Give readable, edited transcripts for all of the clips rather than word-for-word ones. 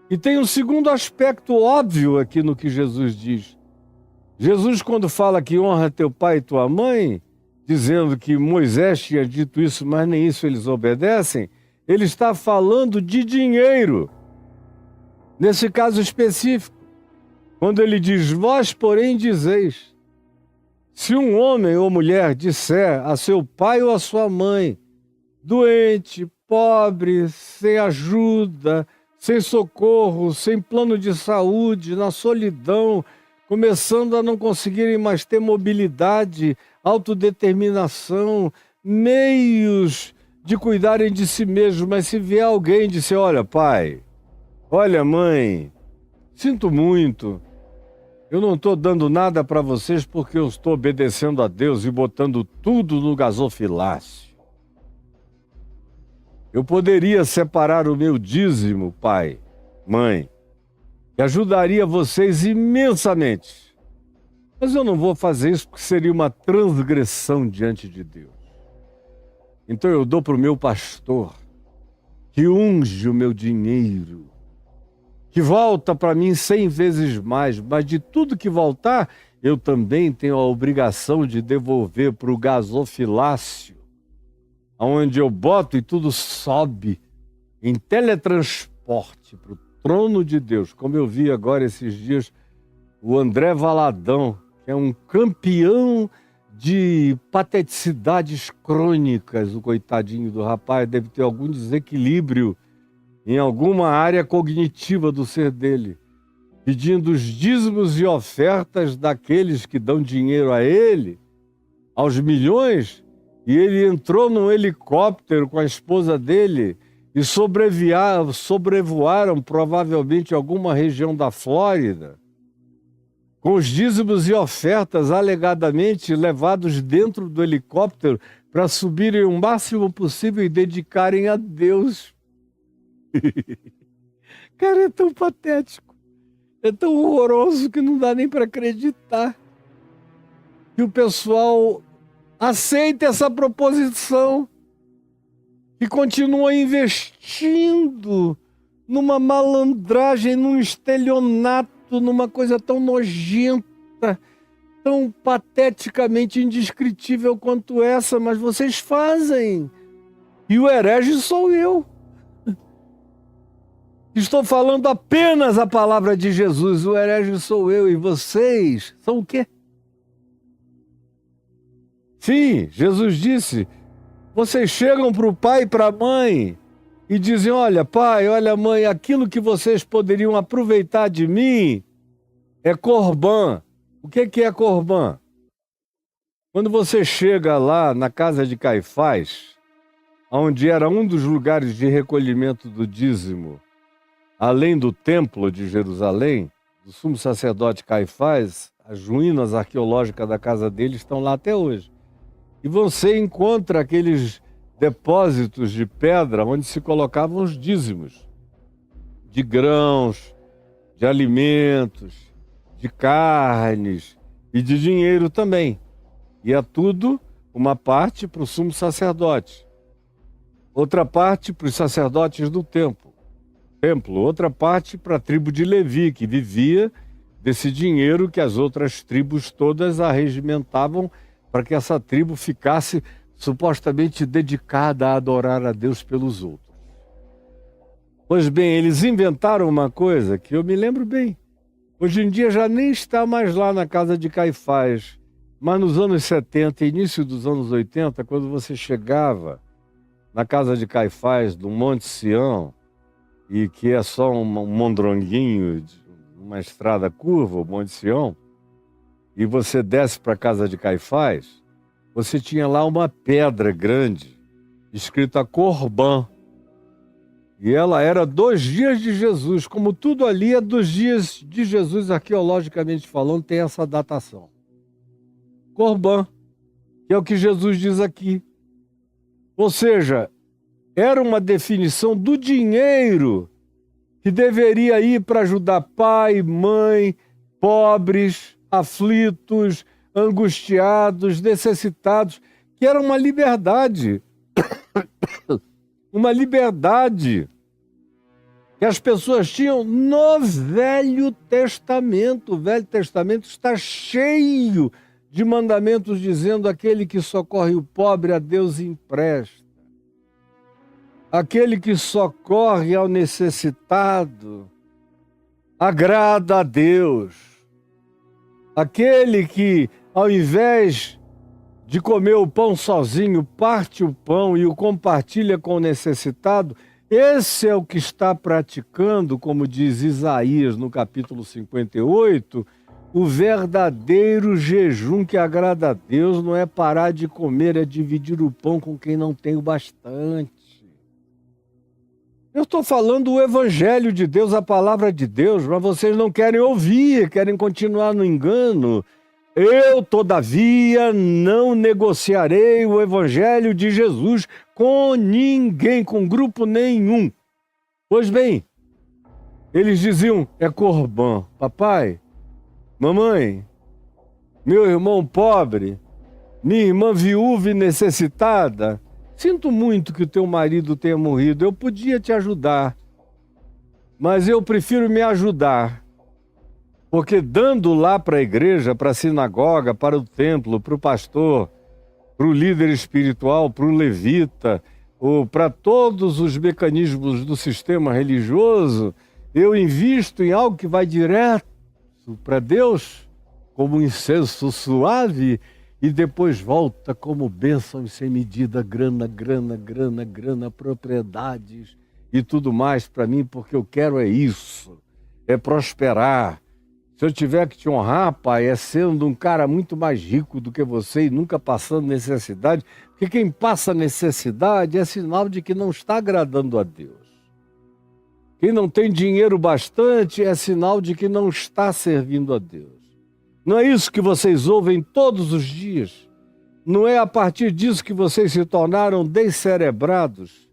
E tem um segundo aspecto óbvio aqui no que Jesus diz. Jesus, quando fala que honra teu pai e tua mãe, dizendo que Moisés tinha dito isso, mas nem isso eles obedecem, ele está falando de dinheiro. Nesse caso específico, quando ele diz, vós, porém, dizeis, se um homem ou mulher disser a seu pai ou a sua mãe, doente, pobre, sem ajuda, sem socorro, sem plano de saúde, na solidão, começando a não conseguirem mais ter mobilidade, autodeterminação, meios de cuidarem de si mesmos, mas se vier alguém e disser, olha pai, olha mãe, sinto muito, eu não estou dando nada para vocês porque eu estou obedecendo a Deus e botando tudo no gasofilácio. Eu poderia separar o meu dízimo, pai, mãe, que ajudaria vocês imensamente. Mas eu não vou fazer isso porque seria uma transgressão diante de Deus. Então eu dou para o meu pastor, que unge o meu dinheiro, que volta para mim 100 vezes mais, mas de tudo que voltar, eu também tenho a obrigação de devolver para o gasofilácio, onde eu boto e tudo sobe em teletransporte para o trono de Deus. Como eu vi agora esses dias, o André Valadão, que é um campeão de pateticidades crônicas, o coitadinho do rapaz deve ter algum desequilíbrio em alguma área cognitiva do ser dele, pedindo os dízimos e ofertas daqueles que dão dinheiro a ele, aos milhões, e ele entrou num helicóptero com a esposa dele e sobrevoaram provavelmente alguma região da Flórida, com os dízimos e ofertas alegadamente levados dentro do helicóptero para subirem o máximo possível e dedicarem a Deus. Cara, é tão patético, é tão horroroso que não dá nem para acreditar que o pessoal aceita essa proposição e continua investindo numa malandragem, num estelionato, numa coisa tão nojenta, tão pateticamente indescritível quanto essa, mas vocês fazem. E o herege sou eu. Estou falando apenas a palavra de Jesus, o herege sou eu, e vocês são o quê? Sim, Jesus disse, vocês chegam para o pai e para a mãe e dizem, olha pai, olha mãe, aquilo que vocês poderiam aproveitar de mim é corbã. O que é corbã? Quando você chega lá na casa de Caifás, onde era um dos lugares de recolhimento do dízimo, além do templo de Jerusalém, do sumo sacerdote Caifás, as ruínas arqueológicas da casa dele estão lá até hoje. E você encontra aqueles depósitos de pedra onde se colocavam os dízimos de grãos, de alimentos, de carnes e de dinheiro também. E é tudo uma parte para o sumo sacerdote, outra parte para os sacerdotes do templo, outra parte para a tribo de Levi, que vivia desse dinheiro que as outras tribos todas arregimentavam para que essa tribo ficasse supostamente dedicada a adorar a Deus pelos outros. Pois bem, eles inventaram uma coisa que eu me lembro bem. Hoje em dia já nem está mais lá na casa de Caifás, mas nos anos 70, início dos anos 80, quando você chegava na casa de Caifás, no Monte Sião, e que é só um mondronguinho, uma estrada curva, o Monte Sião, e você desce para a casa de Caifás, você tinha lá uma pedra grande, escrita Corbã. E ela era 2 dias de Jesus, como tudo ali é 2 dias de Jesus, arqueologicamente falando, tem essa datação. Corbã, que é o que Jesus diz aqui. Ou seja, era uma definição do dinheiro que deveria ir para ajudar pai, mãe, pobres, aflitos, angustiados, necessitados, que era uma liberdade. Uma liberdade que as pessoas tinham no Velho Testamento. O Velho Testamento está cheio de mandamentos dizendo: aquele que socorre o pobre a Deus empresta. Aquele que socorre ao necessitado agrada a Deus. Aquele que, ao invés de comer o pão sozinho, parte o pão e o compartilha com o necessitado, esse é o que está praticando, como diz Isaías no capítulo 58, o verdadeiro jejum que agrada a Deus. Não é parar de comer, é dividir o pão com quem não tem o bastante. Eu estou falando o Evangelho de Deus, a palavra de Deus, mas vocês não querem ouvir, querem continuar no engano. Eu, todavia, não negociarei o Evangelho de Jesus com ninguém, com grupo nenhum. Pois bem, eles diziam: é corbã. Papai, mamãe, meu irmão pobre, minha irmã viúva e necessitada, sinto muito que o teu marido tenha morrido, eu podia te ajudar, mas eu prefiro me ajudar, porque dando lá para a igreja, para a sinagoga, para o templo, para o pastor, para o líder espiritual, para o levita, ou para todos os mecanismos do sistema religioso, eu invisto em algo que vai direto para Deus, como um incenso suave, e depois volta como bênçãos sem medida, grana, propriedades e tudo mais para mim, porque eu quero é isso, é prosperar. Se eu tiver que te honrar, pai, é sendo um cara muito mais rico do que você e nunca passando necessidade, porque quem passa necessidade é sinal de que não está agradando a Deus. Quem não tem dinheiro bastante é sinal de que não está servindo a Deus. Não é isso que vocês ouvem todos os dias? Não é a partir disso que vocês se tornaram descerebrados,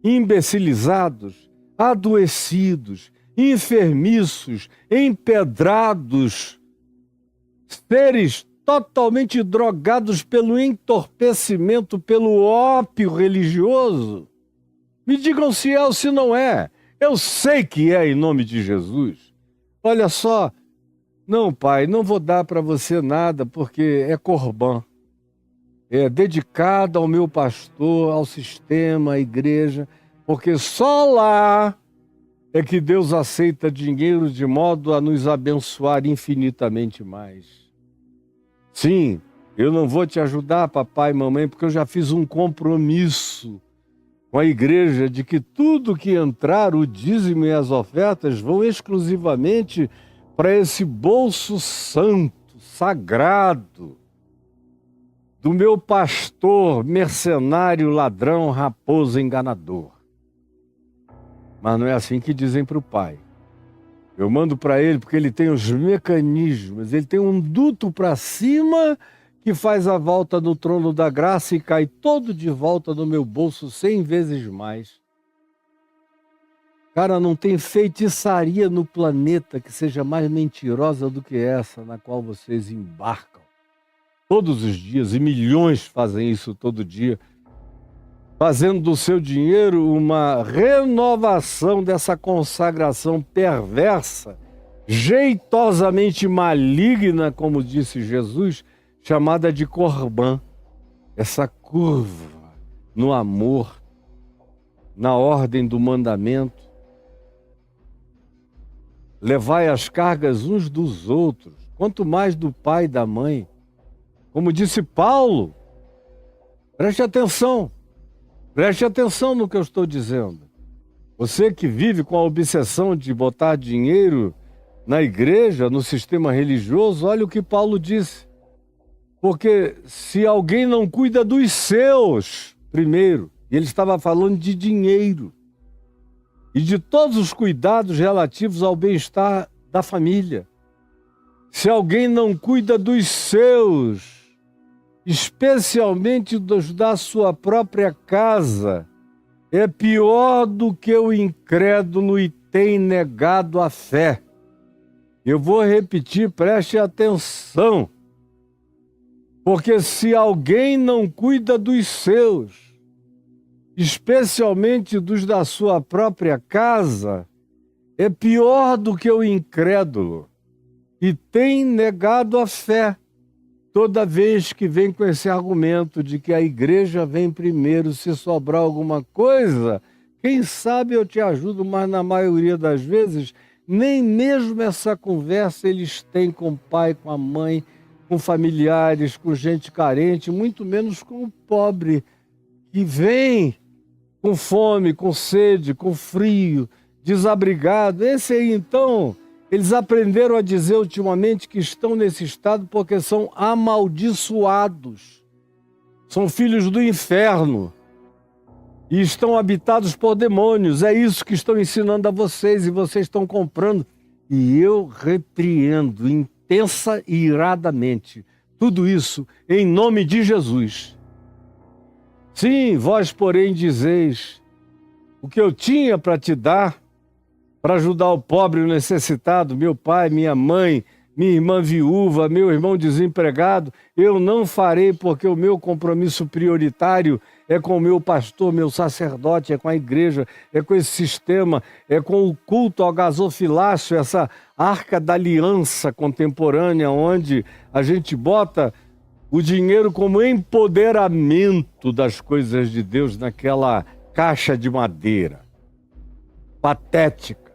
imbecilizados, adoecidos, enfermiços, empedrados, seres totalmente drogados pelo entorpecimento, pelo ópio religioso? Me digam se é ou se não é. Eu sei que é, em nome de Jesus. Olha só, não, pai, não vou dar para você nada porque é corbã. É dedicado ao meu pastor, ao sistema, à igreja, porque só lá é que Deus aceita dinheiro de modo a nos abençoar infinitamente mais. Sim, eu não vou te ajudar, papai e mamãe, porque eu já fiz um compromisso com a igreja de que tudo que entrar, o dízimo e as ofertas, vão exclusivamente para esse bolso santo, sagrado, do meu pastor, mercenário, ladrão, raposo, enganador. Mas não é assim que dizem para o pai. Eu mando para ele porque ele tem os mecanismos, ele tem um duto para cima que faz a volta no trono da graça e cai todo de volta no meu bolso 100 vezes mais. Cara, não tem feitiçaria no planeta que seja mais mentirosa do que essa na qual vocês embarcam todos os dias, e milhões fazem isso todo dia, fazendo do seu dinheiro uma renovação dessa consagração perversa, jeitosamente maligna, como disse Jesus, chamada de corbã. Essa curva no amor, na ordem do mandamento. Levai as cargas uns dos outros, quanto mais do pai e da mãe. Como disse Paulo, preste atenção no que eu estou dizendo. Você que vive com a obsessão de botar dinheiro na igreja, no sistema religioso, olha o que Paulo disse. Porque se alguém não cuida dos seus, primeiro, e ele estava falando de dinheiro, e de todos os cuidados relativos ao bem-estar da família. Se alguém não cuida dos seus, especialmente dos da sua própria casa, é pior do que o incrédulo e tem negado a fé. Eu vou repetir, preste atenção. Porque se alguém não cuida dos seus, especialmente dos da sua própria casa, é pior do que o incrédulo e tem negado a fé toda vez que vem com esse argumento de que a igreja vem primeiro, se sobrar alguma coisa, quem sabe eu te ajudo, mas na maioria das vezes, nem mesmo essa conversa eles têm com o pai, com a mãe, com familiares, com gente carente, muito menos com o pobre, que vem com fome, com sede, com frio, desabrigado. Esse aí, então, eles aprenderam a dizer ultimamente que estão nesse estado porque são amaldiçoados, são filhos do inferno e estão habitados por demônios. É isso que estão ensinando a vocês e vocês estão comprando. E eu repreendo intensa e iradamente tudo isso em nome de Jesus. Sim, vós, porém, dizeis: o que eu tinha para te dar, para ajudar o pobre e o necessitado, meu pai, minha mãe, minha irmã viúva, meu irmão desempregado, eu não farei, porque o meu compromisso prioritário é com o meu pastor, meu sacerdote, é com a igreja, é com esse sistema, é com o culto ao gasofilácio, essa arca da aliança contemporânea, onde a gente bota o dinheiro como empoderamento das coisas de Deus naquela caixa de madeira patética.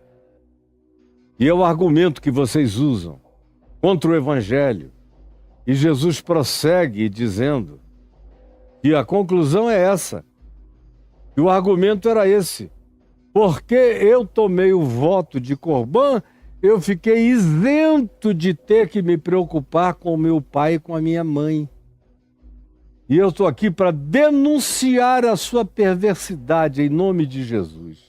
E é o argumento que vocês usam contra o Evangelho. E Jesus prossegue dizendo que a conclusão é essa. E o argumento era esse. Porque eu tomei o voto de Corbã, eu fiquei isento de ter que me preocupar com o meu pai e com a minha mãe. E eu estou aqui para denunciar a sua perversidade em nome de Jesus.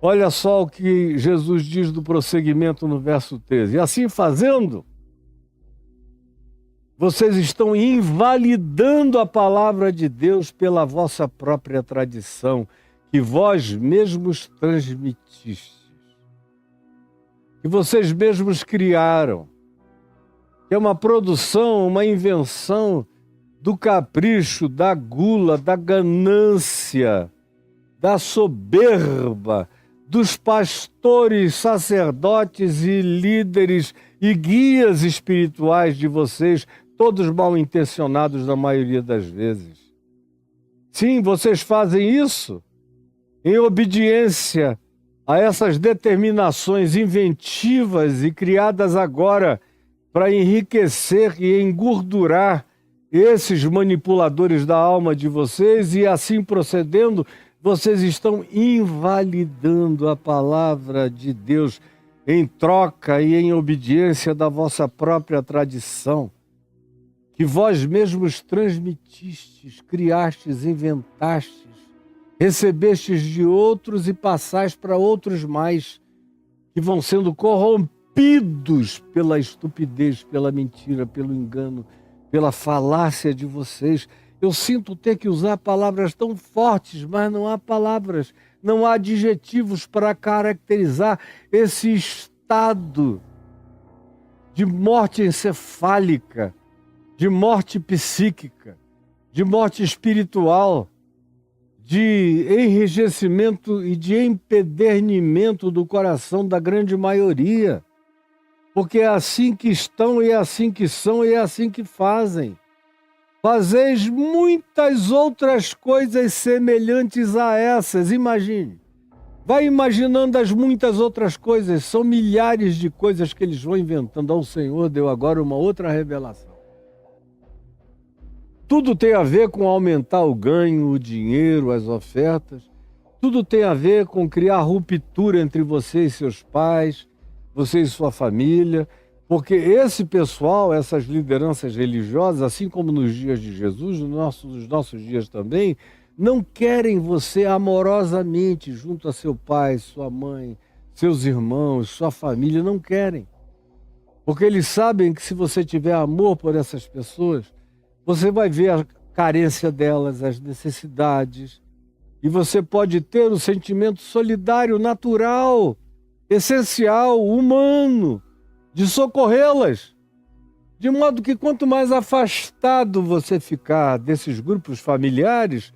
Olha só o que Jesus diz do prosseguimento no verso 13. E assim fazendo, vocês estão invalidando a palavra de Deus pela vossa própria tradição, que vós mesmos transmitistes, que vocês mesmos criaram, que é uma produção, uma invenção do capricho, da gula, da ganância, da soberba, dos pastores, sacerdotes e líderes e guias espirituais de vocês, todos mal intencionados na maioria das vezes. Sim, vocês fazem isso em obediência a essas determinações inventivas e criadas agora para enriquecer e engordurar esses manipuladores da alma de vocês, e assim procedendo, vocês estão invalidando a palavra de Deus em troca e em obediência da vossa própria tradição, que vós mesmos transmitistes, criastes, inventastes, recebestes de outros e passais para outros mais, que vão sendo corrompidos pela estupidez, pela mentira, pelo engano, pela falácia de vocês. Eu sinto ter que usar palavras tão fortes, mas não há palavras, não há adjetivos para caracterizar esse estado de morte encefálica, de morte psíquica, de morte espiritual, de enrijecimento e de empedernimento do coração da grande maioria. Porque é assim que estão, e é assim que são, e é assim que fazem. Fazeis muitas outras coisas semelhantes a essas. Imagine. Vai imaginando as muitas outras coisas. São milhares de coisas que eles vão inventando. O Senhor deu agora uma outra revelação. Tudo tem a ver com aumentar o ganho, o dinheiro, as ofertas. Tudo tem a ver com criar ruptura entre você e seus pais, você e sua família. Porque esse pessoal, essas lideranças religiosas, assim como nos dias de Jesus, nos nossos dias também, não querem você amorosamente junto a seu pai, sua mãe, seus irmãos, sua família, não querem. Porque eles sabem que se você tiver amor por essas pessoas, você vai ver a carência delas, as necessidades, e você pode ter o sentimento solidário, natural, essencial, humano, de socorrê-las, de modo que quanto mais afastado você ficar desses grupos familiares,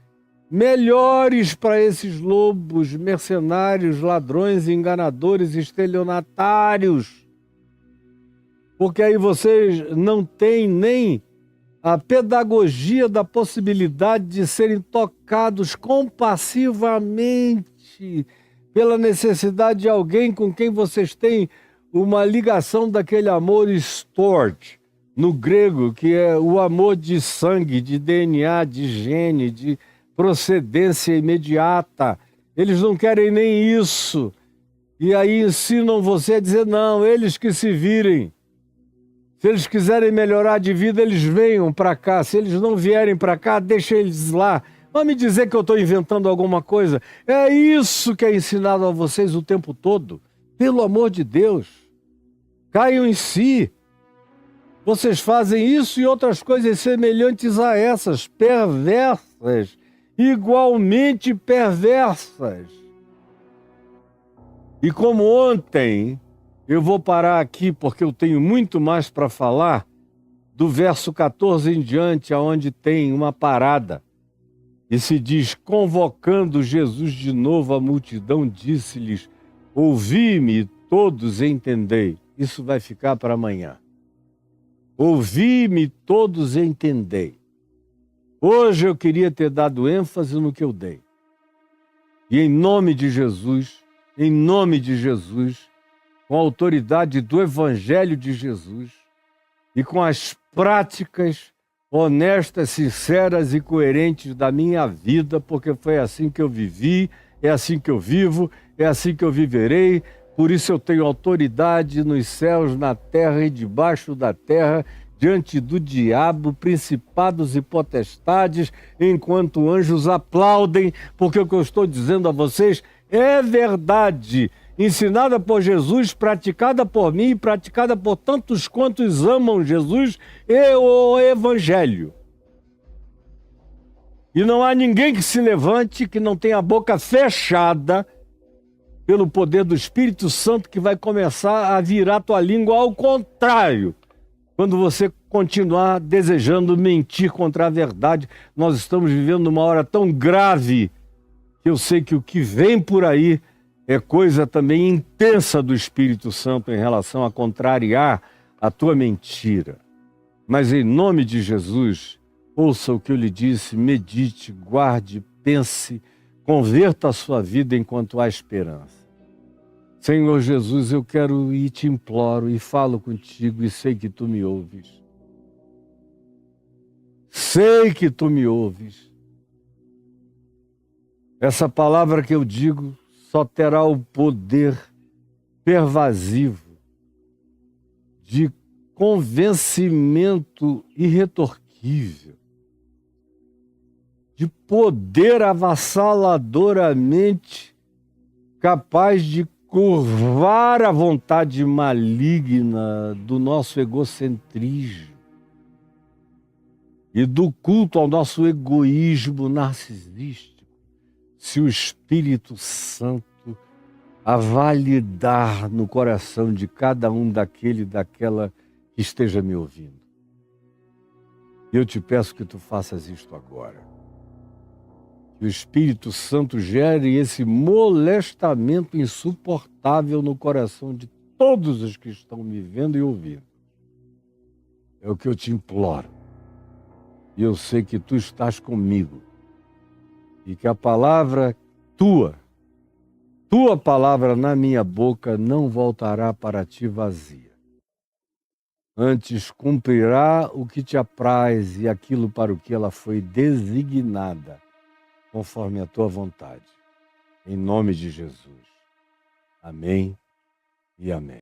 melhores para esses lobos, mercenários, ladrões, enganadores, estelionatários. Porque aí vocês não têm nem a pedagogia da possibilidade de serem tocados compassivamente pela necessidade de alguém com quem vocês têm uma ligação daquele amor storge, no grego, que é o amor de sangue, de DNA, de gene, de procedência imediata. Eles não querem nem isso. E aí ensinam você a dizer, não, eles que se virem. Se eles quiserem melhorar de vida, eles venham para cá. Se eles não vierem para cá, deixa eles lá. Não me dizer que eu estou inventando alguma coisa. É isso que é ensinado a vocês o tempo todo. Pelo amor de Deus. Caiam em si. Vocês fazem isso e outras coisas semelhantes a essas, perversas, igualmente perversas. E como ontem, eu vou parar aqui porque eu tenho muito mais para falar, do verso 14 em diante, onde tem uma parada. E se diz, convocando Jesus de novo a multidão, disse-lhes, ouvi-me todos entendei. Isso vai ficar para amanhã. Ouvi-me todos entendei. Hoje eu queria ter dado ênfase no que eu dei. E em nome de Jesus, com a autoridade do Evangelho de Jesus e com as práticas honestas, sinceras e coerentes da minha vida, porque foi assim que eu vivi, é assim que eu vivo, é assim que eu viverei. Por isso eu tenho autoridade nos céus, na terra e debaixo da terra, diante do diabo, principados e potestades, enquanto anjos aplaudem, porque o que eu estou dizendo a vocês é verdade, ensinada por Jesus, praticada por mim e praticada por tantos quantos amam Jesus e o Evangelho. E não há ninguém que se levante que não tenha a boca fechada pelo poder do Espírito Santo, que vai começar a virar tua língua ao contrário. Quando você continuar desejando mentir contra a verdade, nós estamos vivendo uma hora tão grave que eu sei que o que vem por aí é coisa também intensa do Espírito Santo em relação a contrariar a tua mentira. Mas em nome de Jesus, ouça o que eu lhe disse, medite, guarde, pense, converta a sua vida enquanto há esperança. Senhor Jesus, eu quero e te imploro e falo contigo e sei que tu me ouves. Sei que tu me ouves. Essa palavra que eu digo só terá o poder pervasivo de convencimento irretorquível, de poder avassaladoramente capaz de curvar a vontade maligna do nosso egocentrismo e do culto ao nosso egoísmo narcisístico, se o Espírito Santo a validar no coração de cada um daquele e daquela que esteja me ouvindo. Eu te peço que tu faças isto agora. Que o Espírito Santo gere esse molestamento insuportável no coração de todos os que estão me vendo e ouvindo. É o que eu te imploro. E eu sei que tu estás comigo. E que a palavra tua palavra na minha boca não voltará para ti vazia. Antes cumprirá o que te apraz e aquilo para o que ela foi designada, conforme a tua vontade. Em nome de Jesus. Amém e amém.